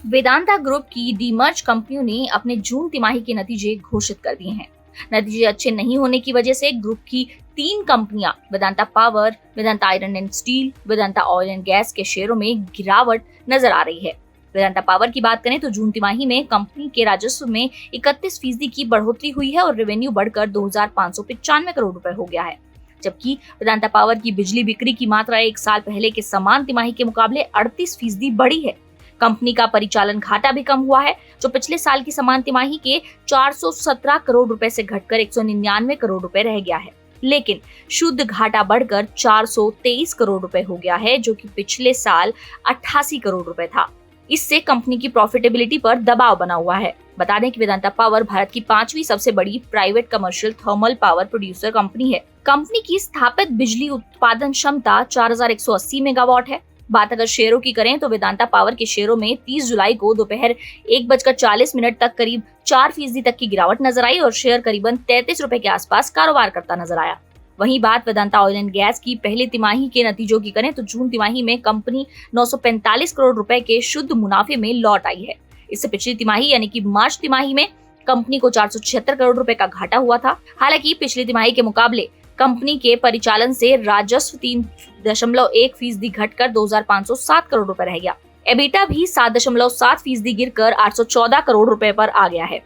Vedanta group की demerge कंपनियों ने अपने जून तिमाही के नतीजे घोषित कर दिए हैं। नतीजे अच्छे नहीं होने की वजह से ग्रुप की 3 कंपनियां Vedanta power, Vedanta iron and steel, Vedanta oil and gas के शेयरों में गिरावट नजर आ रही है। वेदांता पावर की बात करें तो जून तिमाही में कंपनी के राजस्व में 31% की बढ़ोतरी हुई है और रेवेन्यू बढ़कर 2,595 करोड़ रुपए हो गया है। जबकि वेदांता पावर की बिजली बिक्री की मात्रा एक साल पहले के समान तिमाही के मुकाबले 38% बढ़ी है। कंपनी का परिचालन घाटा भी कम हुआ है, जो पिछले साल की समान तिमाही के 417 करोड़ रुपए से घटकर 199 करोड़ रुपए रह गया है। लेकिन शुद्ध घाटा बढ़कर 423 करोड़ रुपए हो गया है, जो कि पिछले साल 88 करोड़ रुपए था। इससे कंपनी की प्रॉफिटेबिलिटी पर दबाव बना हुआ है। बता दें कि वेदांता पावर भारत की 5वीं सबसे बड़ी private commercial thermal power producer company है। कंपनी की स्थापित बिजली उत्पादन क्षमता 4180 मेगावाट है। बात अगर शेयरों की करें तो वेदांता पावर के शेयरों में 30 जुलाई को दोपहर 1:40 तक करीब 4% तक की गिरावट नजर आई और शेयर करीबन 33 रुपए के आसपास कारोबार करता नजर आया। वहीं बात वेदांता ऑयल एंड गैस की पहली तिमाही के नतीजों की करें तो जून तिमाही में कंपनी 945 करोड़ रुपए के शुद्ध मुनाफे में लौट आई है। इससे पिछली तिमाही यानी कि मार्च तिमाही में कंपनी को 476 करोड़ रुपए का घाटा हुआ था। हालांकि पिछली तिमाही के मुकाबले कंपनी के परिचालन से राजस्व 3.1% घटकर 2,507 करोड़ रुपए रह गया। एबिटा भी 7.7% गिरकर 814 करोड़ रुपए पर आ गया है।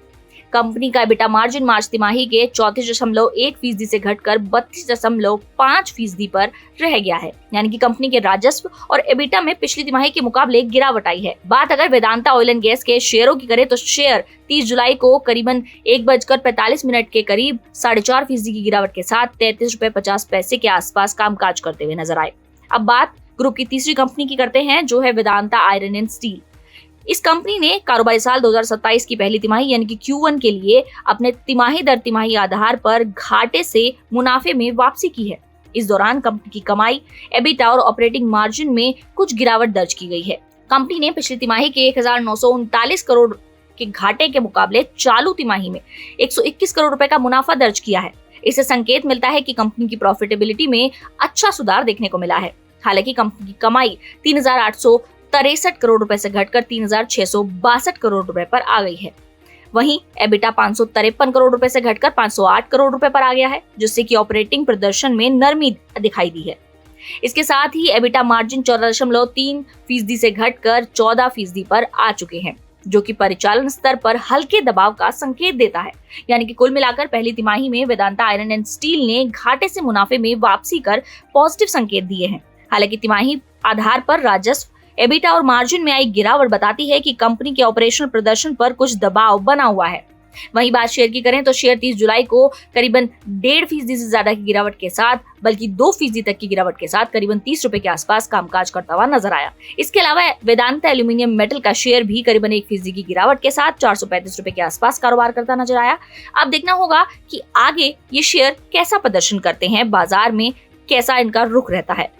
कंपनी का एबिटा मार्जिन मार्च तिमाही के 34.1% से घटकर 32.5% पर रह गया है। यानी कि कंपनी के राजस्व और एबिटा में पिछली तिमाही के मुकाबले गिरावट आई है। बात अगर वेदांता ऑयल एंड गैस के शेयरों की करें तो शेयर 30 जुलाई को करीबन 1:45 के करीब 4.5% की गिरावट के साथ 33.50 के आसपास कामकाज करते हुए नजर आए। अब बात ग्रुप की तीसरी कंपनी की करते हैं, जो है वेदांता आयरन एंड स्टील। इस कंपनी ने कारोबारी साल 2027 की पहली तिमाही यानी कि Q1 के लिए अपने तिमाही दर तिमाही आधार पर घाटे से मुनाफे में वापसी की है। इस दौरान कंपनी की कमाई, एबिटा और ऑपरेटिंग मार्जिन में कुछ गिरावट दर्ज की गई है। कंपनी ने पिछली तिमाही के 1939 करोड़ के घाटे के मुकाबले चालू तिमाही में 121 करोड़ रुपए का मुनाफा दर्ज किया है। इससे संकेत मिलता है कि कंपनी की प्रॉफिटेबिलिटी में अच्छा सुधार देखने को मिला है। हालांकि कंपनी की कमाई 3,863 करोड़ रुपए से घटकर 3,662 करोड़ रुपए पर आ गई है। वहीं एबिटा 553 करोड़ रुपए से घटकर 508 करोड़ रुपए पर आ गया है, जिससे कि ऑपरेटिंग प्रदर्शन में नरमी दिखाई दी है। इसके साथ ही एबिटा मार्जिन 14.3% से घटकर 14% पर आ चुके हैं, जो कि परिचालन स्तर पर हल्के दबाव का संकेत देता है। यानी कि कुल मिलाकर पहली तिमाही में वेदांता आयरन एंड स्टील ने घाटे से मुनाफे में वापसी कर पॉजिटिव संकेत दिए हैं। हालांकि तिमाही आधार पर राजस्व, एबिटा और मार्जिन में आई गिरावट बताती है कि कंपनी के ऑपरेशनल प्रदर्शन पर कुछ दबाव बना हुआ है। वहीं बात शेयर की करें तो शेयर 30 जुलाई को करीबन 1.5% से ज्यादा की गिरावट के साथ, बल्कि 2% तक की गिरावट के साथ करीबन 30 रुपए के आसपास कामकाज करता हुआ नजर आया। इसके अलावा वेदांता एल्यूमिनियम मेटल का शेयर भी करीबन 1% की गिरावट के साथ 435 रुपए के आसपास कारोबार करता नजर आया। अब देखना होगा कि आगे ये शेयर कैसा प्रदर्शन करते हैं, बाजार में कैसा इनका रुख रहता है।